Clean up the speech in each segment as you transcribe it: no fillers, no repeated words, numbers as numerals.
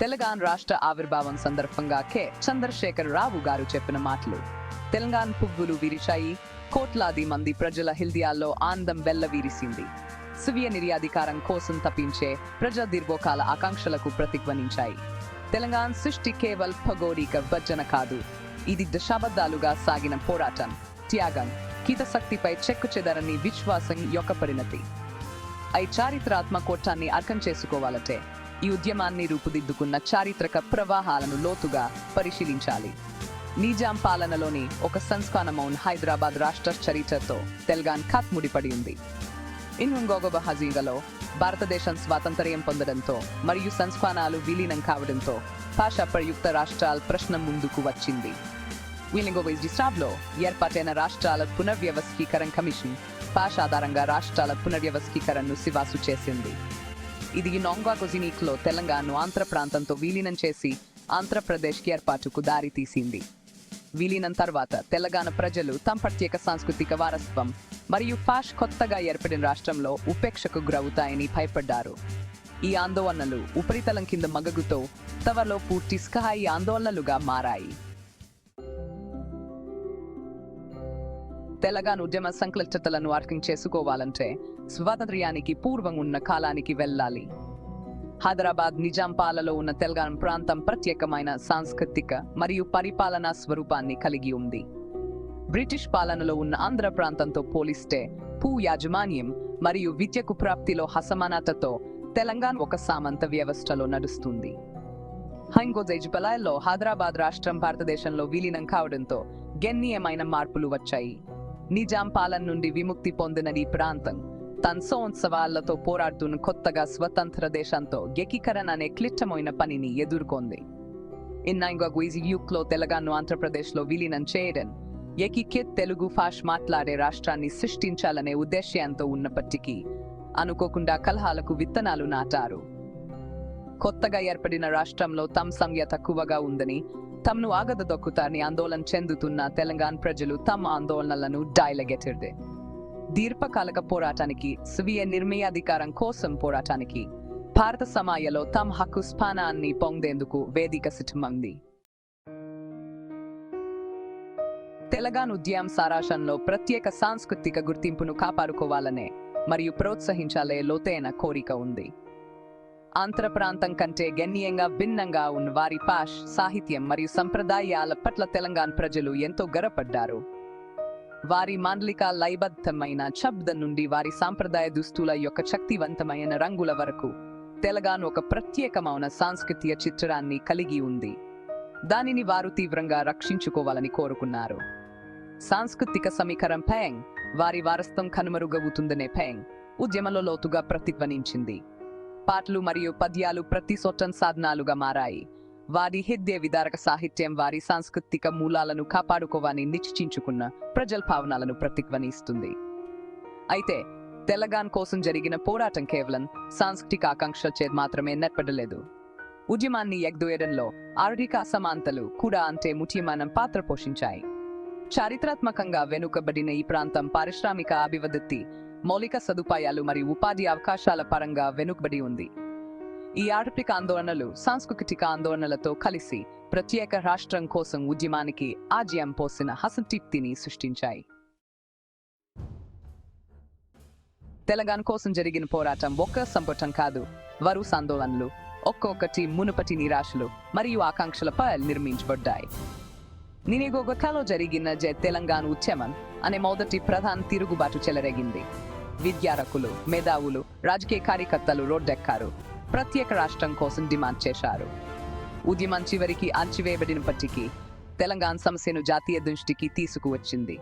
తెలంగాణ రాష్ట్ర ఆవిర్భావం సందర్భంగా కె చంద్రశేఖర్ రావు గారు చెప్పిన మాటలు. తెలంగాణ పువ్వులు విరిశాయి, కోట్లాది మంది ప్రజల హృదయాల్లో ఆనందం వెల్లవీరిసింది. స్వీయ నిర్యాధికారం కోసం తప్పించే ప్రజా దీర్ఘకాల ఆకాంక్షలకు ప్రతిధ్వనించాయి. తెలంగాణ సృష్టి కేవలం భౌగోళిక విభజన కాదు, ఇది దశాబ్దాలుగా సాగిన పోరాటం, త్యాగం, హితశక్తిపై చెక్కుచెదరని విశ్వాసం యొక్క పరిణతి. ఈ చారిత్రాత్మక కోటాన్ని అర్థం చేసుకోవాలంటే ఈ ఉద్యమాన్ని రూపుదిద్దుకున్న చారిత్రక ప్రవాహాలను లోతుగా పరిశీలించాలి. నిజాం పాలనలోని ఒక సంస్థానమైన హైదరాబాద్ రాష్ట్ర చరిత్రతో తెలంగాణ ఖాత్ ముడిపడి ఉంది. ఇంకొక హజీగలో భారతదేశం స్వాతంత్ర్యం పొందడంతో మరియు సంస్థానాలు విలీనం కావడంతో భాషా ప్రయుక్త రాష్ట్రాల ప్రశ్న ముందుకు వచ్చింది. లో ఏర్పాటైన రాష్ట్రాల పునర్వ్యవస్థీకరణ కమిషన్ భాష ఆధారంగా రాష్ట్రాల పునర్వ్యవస్థీకరణను సిఫార్సు చేసింది. ఇది నొంగాకొజినీక్లో తెలంగాణను ఆంధ్ర ప్రాంతంతో విలీనం చేసి ఆంధ్రప్రదేశ్కి ఏర్పాటుకు దారి తీసింది. విలీనం తర్వాత తెలంగాణ ప్రజలు తమ ప్రత్యేక సాంస్కృతిక వారసత్వం మరియు భాష కొత్తగా ఏర్పడిన రాష్ట్రంలో ఉపేక్షకు గురవుతాయని భయపడ్డారు. ఈ ఆందోళనలు ఉపరితలం కింద మగగుతో త్వరలో పూర్తి స్థాయి ఆందోళనలుగా మారాయి. తెలంగాణ ఉద్యమ సంక్లిష్టతలను అర్థం చేసుకోవాలంటే స్వాతంత్ర్యానికి పూర్వం ఉన్న కాలానికి వెళ్ళాలి. హైదరాబాద్ నిజాం పాలలో ఉన్న తెలంగాణ ప్రాంతం ప్రత్యేకమైన సాంస్కృతిక మరియు పరిపాలనా స్వరూపాన్ని కలిగి ఉంది. బ్రిటిష్ పాలనలో ఉన్న ఆంధ్ర ప్రాంతంతో పోలిస్తే భూ యాజమాన్యం మరియు విద్యకు ప్రాప్తిలో అసమానతతో తెలంగాణ ఒక సామంత వ్యవస్థలో నడుస్తుంది. హైదరాబాద్ రాష్ట్రం భారతదేశంలో విలీనం కావడంతో గణనీయమైన మార్పులు వచ్చాయి. నిజాం పాలన నుండి విముక్తి పొందిన ఈ ప్రాంతం తన సవాళ్లతో పోరాడుతున్న కొత్తగా స్వతంత్ర దేశంతో ఏకీకరణ అనే క్లిష్టమైన పనిని ఎదుర్కొంది. లో తెలంగాణను ఆంధ్రప్రదేశ్లో విలీనం చేయడం ఏకీకృత తెలుగు భాష మాట్లాడే రాష్ట్రాన్ని సృష్టించాలనే ఉద్దేశ్యంతో ఉన్నప్పటికీ అనుకోకుండా కలహాలకు విత్తనాలు నాటారు. కొత్తగా ఏర్పడిన రాష్ట్రంలో తమ సంఖ్య తక్కువగా ఉందని, తమను ఆగదొక్కుతారని ఆందోళన చెందుతున్న తెలంగాణ ప్రజలు తమ ఆందోళనలను డైలగెట్టింది. దీర్ఘకాలిక పోరాటానికి, స్వీయ నిర్ణయాధికారం కోసం పోరాటానికి, భారత సమాజంలో తమ హక్కు స్థానాన్ని పొందేందుకు వేదిక సిద్ధమైంది. తెలంగాణ ఉద్యమ సారాంశంలో ప్రత్యేక సాంస్కృతిక గుర్తింపును కాపాడుకోవాలనే మరియు ప్రోత్సహించాలే లోతైన కోరిక ఉంది. ఆంధ్ర ప్రాంతం కంటే గణనీయంగా భిన్నంగా ఉన్న వారి భాష, సాహిత్యం మరియు సంప్రదాయాల పట్ల తెలంగాణ ప్రజలు ఎంతో గర్వపడ్డారు. వారి మాండలిక లయబద్ధమైన శబ్దం నుండి వారి సాంప్రదాయ దుస్తుల యొక్క శక్తివంతమైన రంగుల వరకు తెలంగాణ ఒక ప్రత్యేకమైన సాంస్కృతిక చిత్రాన్ని కలిగి ఉంది. దానిని వారు తీవ్రంగా రక్షించుకోవాలని కోరుకున్నారు. సాంస్కృతిక సమీకరణ పెంగ్ వారి వారసత్వం కనుమరుగవుతుందనే పెంగ్ ఉద్యమంలో లోతుగా ప్రతిధ్వనించింది. పాటలు మరియు పద్యాలు ప్రతి సొట్టం సాధనాలుగా మారాయి. వారి హృదయ విదారక సాహిత్యం వారి సాంస్కృతిక మూలాలను కాపాడుకోవాలని నిశ్చయించుకున్న ప్రజల భావనలను ప్రతిధ్వనిస్తుంది. అయితే తెలంగాణ కోసం జరిగిన పోరాటం కేవలం సాంస్కృతిక ఆకాంక్ష చేత మాత్రమే నెప్పడలేదు. ఉద్యమాన్ని ఎగదోయడంలో ఆర్థిక అసమానతలు కూడా అంతే ముఖ్యమైన పాత్ర పోషించాయి. చారిత్రాత్మకంగా వెనుకబడిన ఈ ప్రాంతం పారిశ్రామిక అభివృద్ధి, మౌలిక సదుపాయాలు మరియు ఉపాధి అవకాశాల పరంగా వెనుకబడి ఉంది. ఈ ఆర్థిక ఆందోళనలు సాంస్కృతిక ఆందోళనలతో కలిసి ప్రత్యేక రాష్ట్రం కోసం ఉద్యమానికి ఆజ్యం పోసిన అసంతృప్తిని సృష్టించాయి. తెలంగాణ కోసం జరిగిన పోరాటం ఒక్క సంపుటం కాదు, వరుస ఆందోళనలు, ఒక్కొక్కటి మునుపటి నిరాశలు మరియు ఆకాంక్షలపై నిర్మించబడ్డాయి. నినిగోగలో జరిగిన తెలంగాణ ఉద్యమం అనే మొదటి ప్రధాన తిరుగుబాటు చెలరేగింది. విద్యార్థులు, మేధావులు, రాజకీయ కార్యకర్తలు రోడ్డెక్కారు, ప్రత్యేక రాష్ట్రం కోసం డిమాండ్ చేశారు. ఉద్యమం చివరికి అణచివేయబడినప్పటికీ తెలంగాణ సమస్యను జాతీయ దృష్టికి తీసుకువచ్చింది.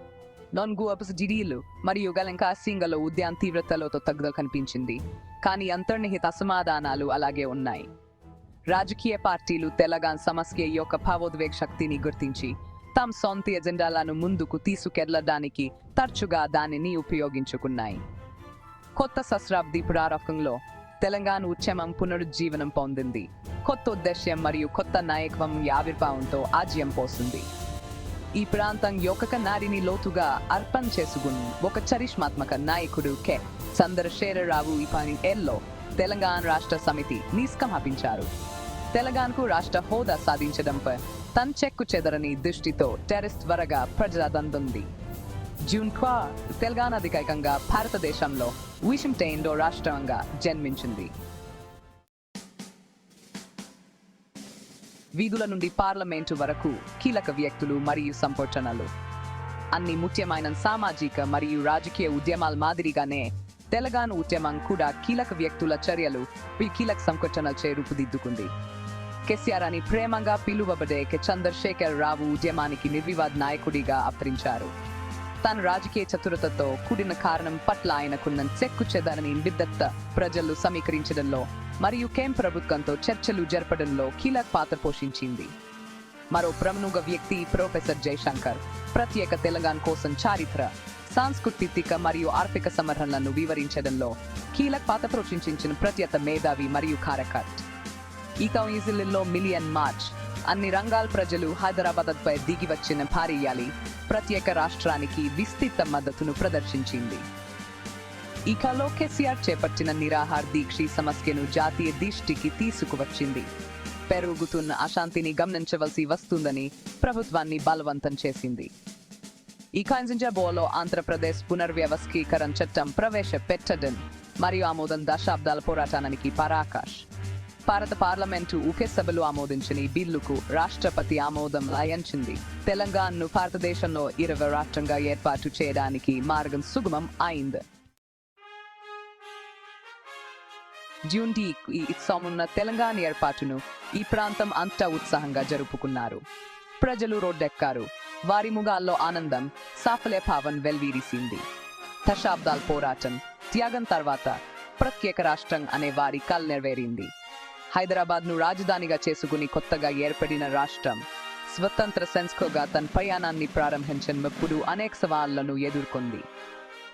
జిడీలు మరియు గలంకాసింగలో ఉద్యమ తీవ్రతలతో తగ్గుదల కనిపించింది, కానీ అంతర్నిహిత అసమాధానాలు అలాగే ఉన్నాయి. రాజకీయ పార్టీలు తెలంగాణ సమస్య యొక్క భావోద్వేగ శక్తిని గుర్తించి తమ సొంత ఎజెండాలను ముందుకు తీసుకెళ్లడానికి తరచుగా దానిని ఉపయోగించుకున్నాయి. కొత్త శతాబ్ది ప్రారంభంలో తెలంగాణ ఉద్యమం పునరుజ్జీవనం పొందింది. కొత్త ఉద్దేశ్యం మరియు కొత్త నాయకత్వం ఆవిర్భావంతో ఆజ్యం పోసింది. ఈ ప్రాంతం యొక్క నారిని లోతుగా అర్పణ చేసుకుని ఒక చరిష్మాత్మక నాయకుడు కె చంద్రశేఖరరావు ఈ 10 ఏళ్లలో తెలంగాణ రాష్ట్ర సమితి నిష్క్రమించారు. తెలంగాణకు రాష్ట్ర హోదా సాధించడంపై తన చెక్కు చెదరని దృష్టితో టెర్రస్ త్వరగా ప్రజాదందుంది. జూన్ తెలంగాణ అధికారికంగా భారతదేశంలో 28వ రాష్ట్రంగా జన్మించింది. వీధుల నుండి పార్లమెంటు వరకు కీలక వ్యక్తులు మరియు సంఘటనలు, అన్ని ముఖ్యమైన సామాజిక మరియు రాజకీయ ఉద్యమాల మాదిరిగానే తెలంగాణ ఉద్యమం కూడా కీలక వ్యక్తుల చర్యలు కీలక సంఘటనలచే రూపుదిద్దుకుంది. కేసీఆర్ అని ప్రేమగా పిలువబడే చంద్రశేఖర్ రావు ఉద్యమానికి నిర్వివాద నాయకుడిగా అవతరించారు. తన రాజకీయ చతురతతో కూడిన కారణం పట్ల ఆయనకున్న చెక్కు చెదరని విద్వత్త ప్రజలు సమీకరించడంలో మరియు కేంద్ర ప్రభుత్వంతో చర్చలు జరపడంలో కీలక పాత్ర పోషించింది. మరో ప్రముఖ వ్యక్తి ప్రొఫెసర్ జయశంకర్ ప్రత్యేక తెలంగాణ కోసం చారిత్ర, సాంస్కృతిక మరియు ఆర్థిక సమరలను వివరించడంలో కీలక పాత్ర పోషించిన ప్రత్యేక మేధావి మరియు కార్యకర్త. ఈ కౌన్సిల్లో మిలియన్ మార్చ్ అన్ని రంగాల ప్రజలు హైదరాబాద్పై దిగి వచ్చిన భారీ ర్యాలీ ప్రత్యేక రాష్ట్రానికి విస్తృత మద్దతును ప్రదర్శించింది. ఈ కాలంలో కేసీఆర్ చేపట్టిన నిరాహార దీక్ష సమస్యను జాతీయ దృష్టికి తీసుకువచ్చింది. పెరుగుతున్న అశాంతిని గమనించవలసి వస్తుందని ప్రభుత్వాన్ని బలవంతం చేసింది. ఈ సందర్భంలో ఆంధ్రప్రదేశ్ పునర్వ్యవస్థీకరణ చట్టం ప్రవేశపెట్టడం మరియు ఆమోదం దశాబ్దాల పోరాటానికి పరాకాష్. భారత పార్లమెంటు ఒకే సభలో ఆమోదించిన ఈ బిల్లుకు రాష్ట్రపతి ఆమోదం లభించింది. తెలంగాణను భారతదేశంలో 20వ రాష్ట్రంగా ఏర్పాటు చేయడానికి మార్గం సుగమం అయింది. జూన్ ఈ ఉత్సవమున్న తెలంగాణ ఏర్పాటును ఈ ప్రాంతం అంతా ఉత్సాహంగా జరుపుకున్నారు. ప్రజలు రోడ్డెక్కారు. వారి ముఖాల్లో ఆనందం, సాఫల్య భావం వెల్విరిసింది. దశాబ్దాల పోరాటం, త్యాగం తర్వాత ప్రత్యేక రాష్ట్రం అనే వారి కల నెరవేరింది. హైదరాబాద్ను రాజధానిగా చేసుకుని కొత్తగా ఏర్పడిన రాష్ట్రం స్వతంత్ర సంస్థగా తన ప్రయాణాన్ని ప్రారంభించినప్పుడు అనేక సవాళ్లను ఎదుర్కొంది.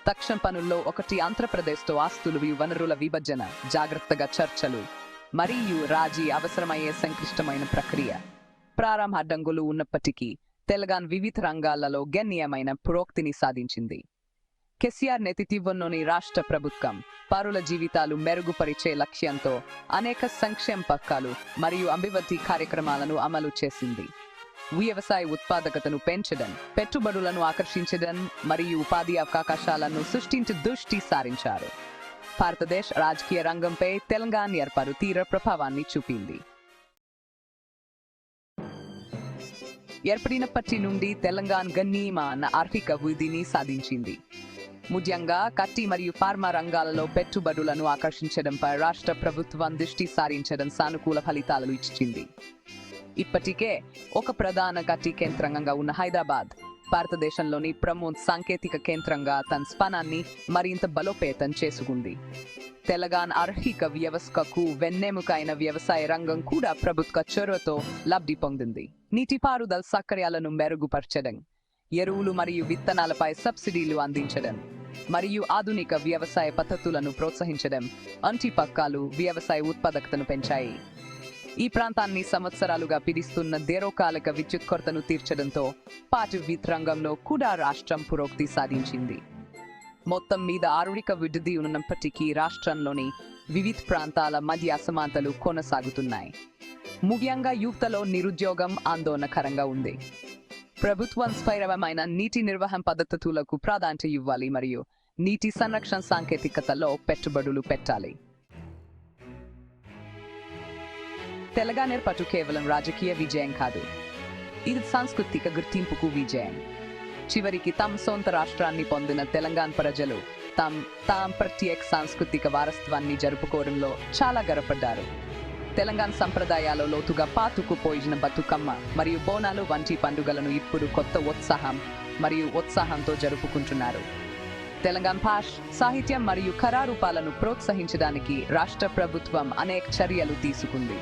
తక్షణ పనుల్లో ఒకటి ఆంధ్రప్రదేశ్తో ఆస్తులు వనరుల విభజన, జాగ్రత్తగా చర్చలు మరియు రాజీ అవసరమయ్యే సంక్లిష్టమైన ప్రక్రియ. ప్రారంభ అడ్డంకులు ఉన్నప్పటికీ తెలంగాణ వివిధ రంగాలలో గణనీయమైన పురోగతిని సాధించింది. కేసీఆర్ నేతృత్వంలోని రాష్ట్ర ప్రభుత్వం పౌరుల జీవితాలు మెరుగుపరిచే లక్ష్యంతో అనేక సంక్షేమ పథకాలు మరియు అభివృద్ధి కార్యక్రమాలను అమలు చేసింది. వ్యవసాయ ఉత్పాదకతను పెంచడం, పెట్టుబడులను ఆకర్షించడం మరియు ఉపాధి అవకాశాలను సృష్టించే దృష్టి సారించారు. భారతదేశ రాజకీయ రంగంపై తెలంగాణ ఏర్పాటు తీవ్ర ప్రభావాన్ని చూపింది. ఏర్పడినప్పటి నుండి తెలంగాణ గణనీయమైన ఆర్థిక వృద్ధిని సాధించింది. ముఖ్యంగా కట్టి మరియు ఫార్మా రంగాలలో పెట్టుబడులను ఆకర్షించడంపై రాష్ట్ర ప్రభుత్వం దృష్టి సారించడం సానుకూల ఫలితాలను ఇచ్చింది. ఇప్పటికే ఒక ప్రధాన కట్టి కేంద్రంగా ఉన్న హైదరాబాద్ భారతదేశంలోని ప్రముఖ సాంకేతిక కేంద్రంగా తన స్థానాన్ని మరింత బలోపేతం చేసుకుంది. తెలంగాణ ఆర్థిక వ్యవస్థకు వెన్నెముకైన వ్యవసాయ రంగం కూడా ప్రభుత్వ చొరవతో లబ్ధి పొందింది. నీటిపారుదల సౌకర్యాలను మెరుగుపరచడం, ఎరువులు మరియు విత్తనాలపై సబ్సిడీలు అందించడం మరియు ఆధునిక వ్యవసాయ పద్ధతులను ప్రోత్సహించడం వంటి పథకాలు వ్యవసాయ ఉత్పాదకతను పెంచాయి. ఈ ప్రాంతాన్ని సంవత్సరాలుగా పీడిస్తున్న దీర్ఘకాలిక విద్యుత్ కొరతను తీర్చడంతో పాటు విద్యుత్ రంగంలో కూడా రాష్ట్రం పురోగతి సాధించింది. మొత్తం మీద ఆర్థిక వృద్ధి ఉన్నప్పటికీ రాష్ట్రంలోని వివిధ ప్రాంతాల మధ్య అసమానతలు కొనసాగుతున్నాయి. ముఖ్యంగా యువతలో నిరుద్యోగం ఆందోళనకరంగా ఉంది. ప్రభుత్వం స్థిరమైన నీటి నిర్వహణ పద్ధతులకు ప్రాధాన్యత ఇవ్వాలి మరియు నీటి సంరక్షణ సాంకేతికతలో పెట్టుబడులు పెట్టాలి. తెలంగాణ ఏర్పాటు కేవలం రాజకీయ విజయం కాదు, ఇది సాంస్కృతిక గుర్తింపుకు విజయం. చివరికి తమ సొంత రాష్ట్రాన్ని పొందిన తెలంగాణ ప్రజలు తాం ప్రత్యేక సాంస్కృతిక వారసత్వాన్ని జరుపుకోవడంలో చాలా గర్వపడ్డారు. తెలంగాణ సంప్రదాయాల్లో లోతుగా పాతుకుపోయిన బతుకమ్మ మరియు బోనాలు వంటి పండుగలను ఇప్పుడు కొత్త ఉత్సాహంతో జరుపుకుంటున్నారు. తెలంగాణ భాష, సాహిత్యం మరియు కళారూపాలను ప్రోత్సహించడానికి రాష్ట్ర ప్రభుత్వం అనేక చర్యలు తీసుకుంది.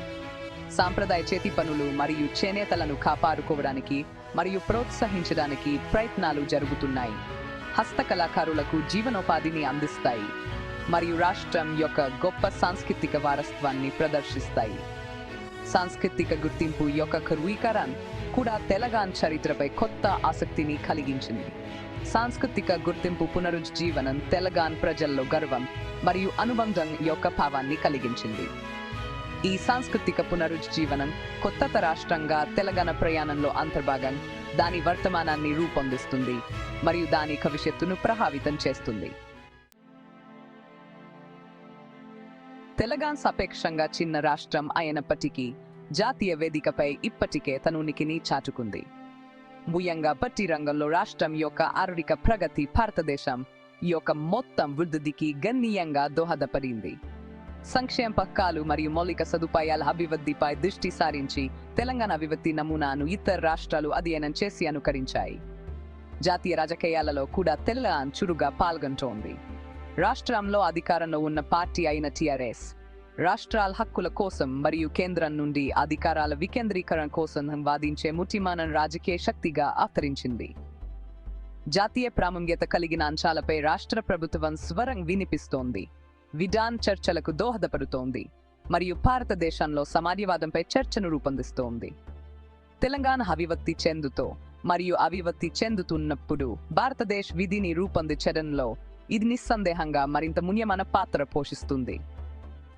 సాంప్రదాయ చేతి పనులు మరియు చేనేతలను కాపాడుకోవడానికి మరియు ప్రోత్సహించడానికి ప్రయత్నాలు జరుగుతున్నాయి. హస్తకళాకారులకు జీవనోపాధిని అందిస్తాయి మరియు రాష్ట్రం యొక్క గొప్ప సాంస్కృతిక వారసత్వాన్ని ప్రదర్శిస్తాయి. సాంస్కృతిక గుర్తింపు యొక్క కరువీకరణ కూడా తెలంగాణ చరిత్రపై కొత్త ఆసక్తిని కలిగించింది. సాంస్కృతిక గుర్తింపు పునరుజ్జీవనం తెలంగాణ ప్రజల్లో గర్వం మరియు అనుబంధం యొక్క భావాన్ని కలిగించింది. ఈ సాంస్కృతిక పునరుజ్జీవనం కొత్త రాష్ట్రంగా తెలంగాణ ప్రయాణంలో అంతర్భాగం దాని వర్తమానాన్ని రూపొందిస్తుంది మరియు దాని భవిష్యత్తును ప్రభావితం చేస్తుంది. తెలంగాణ సాపేక్షంగా చిన్న రాష్ట్రం అయినప్పటికీ జాతీయ వేదికపై ఇప్పటికే తన ఉనికిని చాటుకుంది. ముఖ్యంగా పట్టి రంగంలో రాష్ట్రం యొక్క ఆర్థిక ప్రగతి భారతదేశం యొక్క మొత్తం వృద్ధికి గణనీయంగా దోహదపడింది. సంక్షేమ పథకాలు మరియు మౌలిక సదుపాయాల అభివృద్ధిపై దృష్టి సారించి తెలంగాణ అభివృద్ధి నమూనాను ఇతర రాష్ట్రాలు అధ్యయనం చేసి అనుకరించాయి. జాతీయ రాజకీయాలలో కూడా తెలంగాణ చురుగ్గా పాల్గొంటోంది. రాష్ట్రంలో అధికారంలో ఉన్న పార్టీ అయిన టీఆర్ఎస్ రాష్ట్రాల హక్కుల కోసం మరియు కేంద్రం నుండి అధికారాల వికేంద్రీకరణ కోసం వాదించే ముఖ్యమైన రాజకీయ శక్తిగా అవతరించింది. జాతీయ ప్రాముఖ్యత కలిగిన అంశాలపై రాష్ట్ర ప్రభుత్వం స్వరం వినిపిస్తోంది, విధాన చర్చలకు దోహదపడుతోంది మరియు భారతదేశంలో సమాజవాదంపై చర్చను రూపొందిస్తోంది. తెలంగాణ అభివృద్ధి చెందుతూ మరియు అభివృద్ధి చెందుతున్నప్పుడు భారతదేశ విధిని రూపొందించడంలో ఇది నిస్సందేహంగా మరింత ముఖ్యమైన పాత్ర పోషిస్తుంది.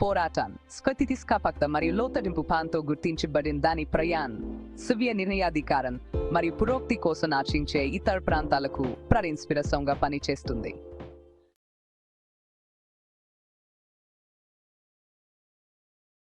పోరాటం, స్థితిస్థాపకత మరియు లోతరింపు పాంతో గుర్తించబడిన దాని ప్రయాణం స్వీయ నిర్ణయాధికారం మరియు పురోగతి కోసం ఆశించే ఇతర ప్రాంతాలకు ఇన్స్పిరేషన్గా పనిచేస్తుంది.